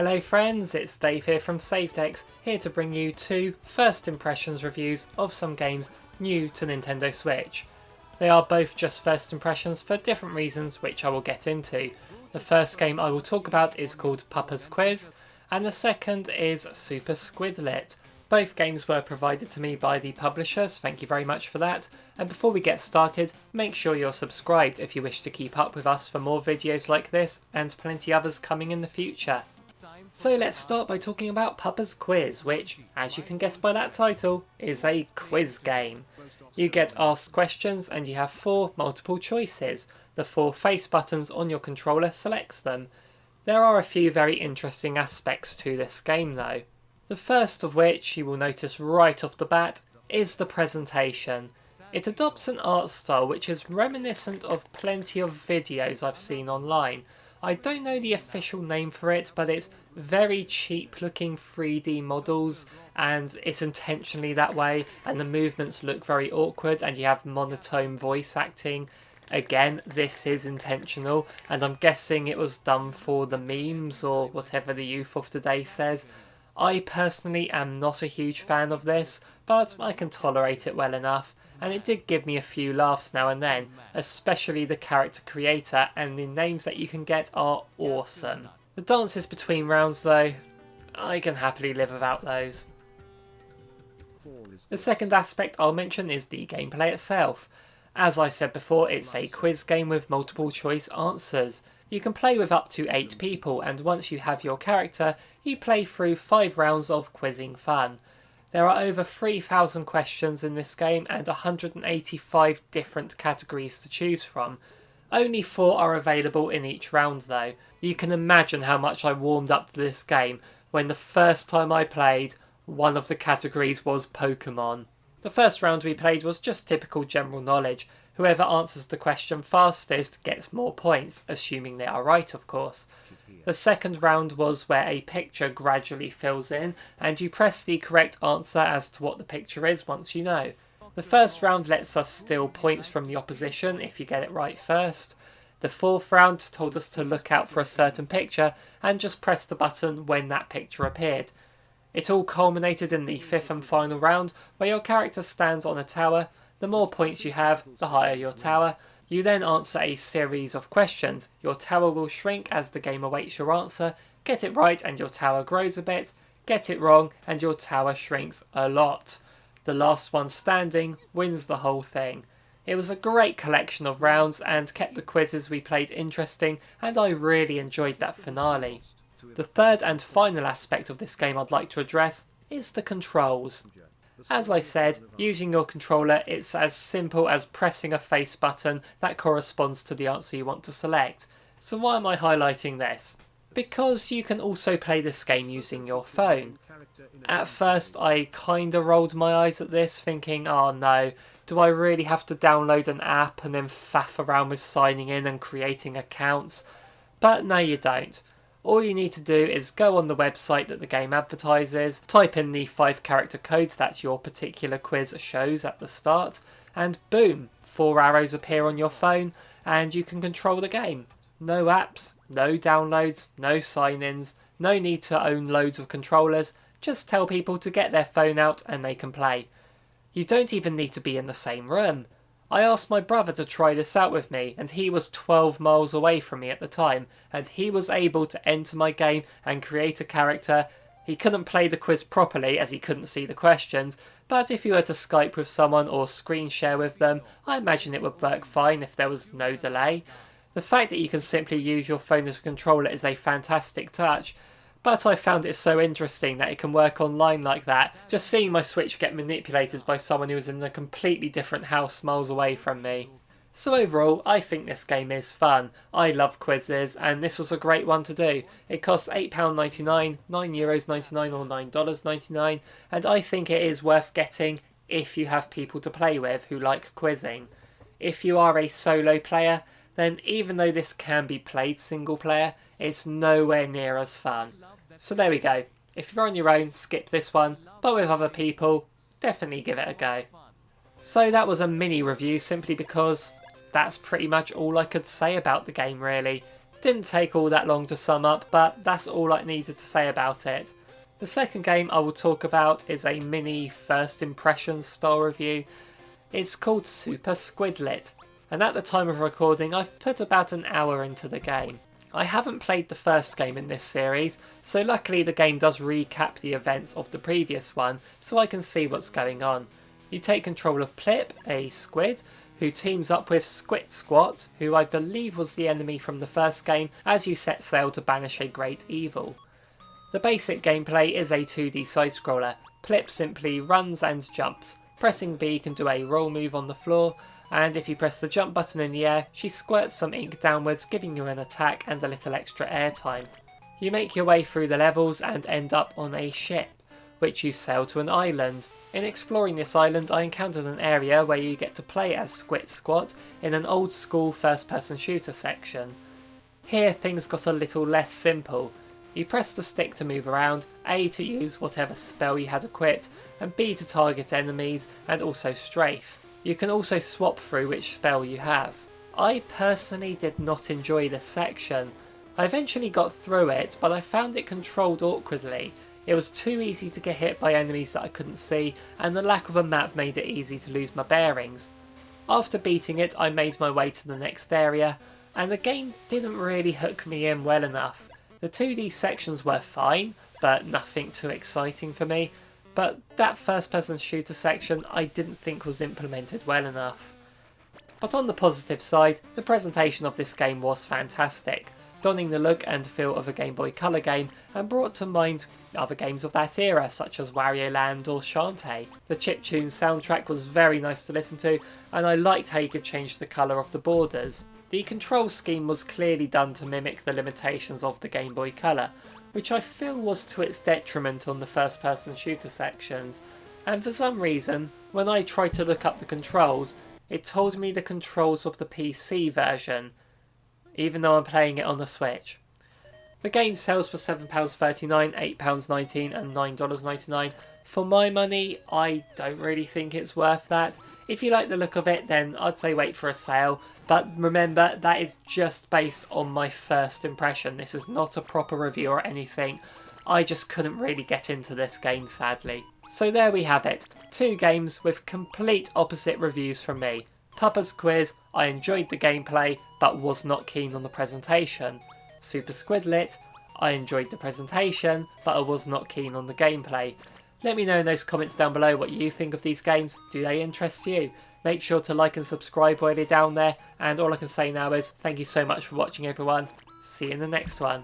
Hello friends, it's Dave here from SaveDex, here to bring you two first impressions reviews of some games new to Nintendo Switch. They are both just first impressions for different reasons which I will get into. The first game I will talk about is called Papa's Quiz, and the second is Super Squidlit. Both games were provided to me by the publishers, thank you very much for that. And before we get started, make sure you're subscribed if you wish to keep up with us for more videos like this and plenty others coming in the future. So let's start by talking about Papa's Quiz, which, as you can guess by that title, is a quiz game. You get asked questions and you have 4 multiple choices. The 4 face buttons on your controller selects them. There are a few very interesting aspects to this game though. The first of which you will notice right off the bat is the presentation. It adopts an art style which is reminiscent of plenty of videos I've seen online. I don't know the official name for it, but it's very cheap looking 3D models and it's intentionally that way, and the movements look very awkward and you have monotone voice acting. Again, this is intentional and I'm guessing it was done for the memes or whatever the youth of today says. I personally am not a huge fan of this, but I can tolerate it well enough. And it did give me a few laughs now and then, especially the character creator, and the names that you can get are awesome. The dances between rounds though, I can happily live without those. The second aspect I'll mention is the gameplay itself. As I said before, it's a quiz game with multiple choice answers. You can play with up to 8 people, and once you have your character, you play through 5 rounds of quizzing fun. There are over 3,000 questions in this game and 185 different categories to choose from. Only 4 are available in each round though. You can imagine how much I warmed up to this game when the first time I played, one of the categories was Pokemon. The first round we played was just typical general knowledge. Whoever answers the question fastest gets more points, assuming they are right of course. The second round was where a picture gradually fills in and you press the correct answer as to what the picture is once you know. The first round lets us steal points from the opposition if you get it right first. The fourth round told us to look out for a certain picture and just press the button when that picture appeared. It all culminated in the 5th and final round where your character stands on a tower. The more points you have, the higher your tower. You then answer a series of questions. Your tower will shrink as the game awaits your answer. Get it right and your tower grows a bit. Get it wrong and your tower shrinks a lot. The last one standing wins the whole thing. It was a great collection of rounds and kept the quizzes we played interesting, and I really enjoyed that finale. The third and final aspect of this game I'd like to address is the controls. As I said, using your controller, it's as simple as pressing a face button that corresponds to the answer you want to select. So why am I highlighting this? Because you can also play this game using your phone. At first I kinda rolled my eyes at this thinking, oh no, do I really have to download an app and then faff around with signing in and creating accounts? But no, you don't. All you need to do is go on the website that the game advertises, type in the 5 character codes that your particular quiz shows at the start, and boom, 4 arrows appear on your phone and you can control the game. No apps, no downloads, no sign-ins, no need to own loads of controllers, just tell people to get their phone out and they can play. You don't even need to be in the same room. I asked my brother to try this out with me and he was 12 miles away from me at the time and he was able to enter my game and create a character. He couldn't play the quiz properly as he couldn't see the questions, but if you were to Skype with someone or screen share with them, I imagine it would work fine if there was no delay. The fact that you can simply use your phone as a controller is a fantastic touch, but I found it so interesting that it can work online like that, just seeing my Switch get manipulated by someone who was in a completely different house miles away from me. So overall, I think this game is fun. I love quizzes and this was a great one to do. It costs £8.99, €9.99 or $9.99, and I think it is worth getting if you have people to play with who like quizzing. If you are a solo player, then even though this can be played single player, it's nowhere near as fun. So there we go. If you're on your own, skip this one, but with other people, definitely give it a go. So that was a mini review simply because that's pretty much all I could say about the game really. Didn't take all that long to sum up, but that's all I needed to say about it. The second game I will talk about is a mini first impressions style review. It's called Super Squidlit, and at the time of recording I've put about an hour into the game. I haven't played the first game in this series, so luckily the game does recap the events of the previous one, so I can see what's going on. You take control of Plip, a squid, who teams up with Squid Squat, who I believe was the enemy from the first game, as you set sail to banish a great evil. The basic gameplay is a 2D side-scroller. Plip simply runs and jumps. Pressing B can do a roll move on the floor, and if you press the jump button in the air, she squirts some ink downwards, giving you an attack and a little extra airtime. You make your way through the levels and end up on a ship, which you sail to an island. In exploring this island, I encountered an area where you get to play as Squid Squat in an old school first person shooter section. Here things got a little less simple. You press the stick to move around, A to use whatever spell you had equipped, and B to target enemies and also strafe. You can also swap through which spell you have. I personally did not enjoy this section. I eventually got through it, but I found it controlled awkwardly. It was too easy to get hit by enemies that I couldn't see, and the lack of a map made it easy to lose my bearings. After beating it, I made my way to the next area, and the game didn't really hook me in well enough. The 2D sections were fine, but nothing too exciting for me. But that first person shooter section I didn't think was implemented well enough. But on the positive side, the presentation of this game was fantastic, donning the look and feel of a Game Boy Color game and brought to mind other games of that era such as Wario Land or Shantae. The chiptune soundtrack was very nice to listen to, and I liked how you could change the colour of the borders. The control scheme was clearly done to mimic the limitations of the Game Boy Color, which I feel was to its detriment on the first person shooter sections, and for some reason, when I tried to look up the controls, it told me the controls of the PC version, even though I'm playing it on the Switch. The game sells for £7.39, £8.19 and $9.99. For my money, I don't really think it's worth that. If you like the look of it, then I'd say wait for a sale. But remember, that is just based on my first impression. This is not a proper review or anything. I just couldn't really get into this game, sadly. So there we have it. Two games with complete opposite reviews from me. Papa's Quiz, I enjoyed the gameplay, but was not keen on the presentation. Super Squidlit, I enjoyed the presentation, but I was not keen on the gameplay. Let me know in those comments down below what you think of these games. Do they interest you? Make sure to like and subscribe while you're down there, and all I can say now is thank you so much for watching everyone. See you in the next one.